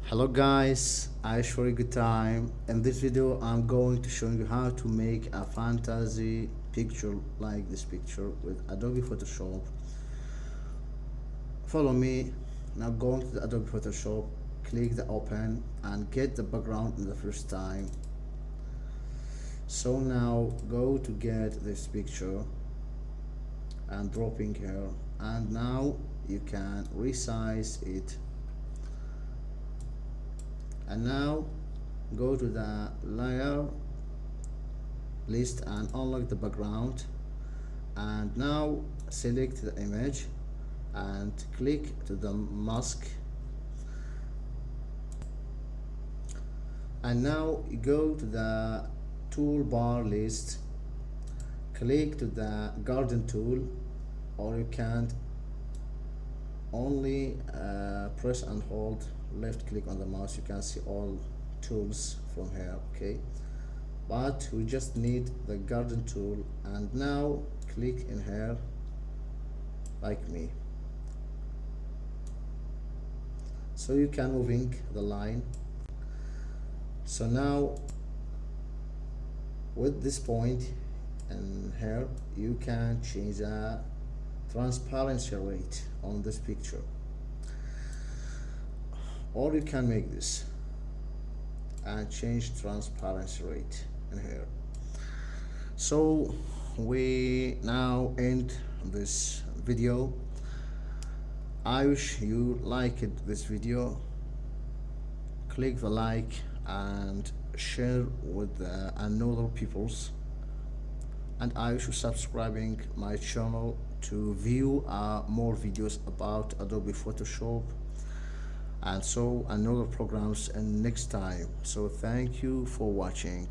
Hello guys, I wish for a good time. In this video I'm going to show you how to make a fantasy picture like this picture with Adobe Photoshop. Follow me. Now going to the Adobe Photoshop, click the open and get the background in the first time. So now go to get this picture and dropping here, and now you can resize it. And now go to the layer list and unlock the background, and now select the image and click to the mask, and now go to the toolbar list, click to the garden tool, or you can only press and hold left click on the mouse. You can see all tools from here, okay, but we just need the garden tool, and now click in here like me, so you can moving the line. So now with this point and here you can change the transparency rate on this picture, or you can make this and change transparency rate in here. So we now end this video. I wish you liked this video. Click the like and share with another peoples, and I wish you subscribing my channel to view more videos about Adobe Photoshop and so another programs and next time. So thank you for watching.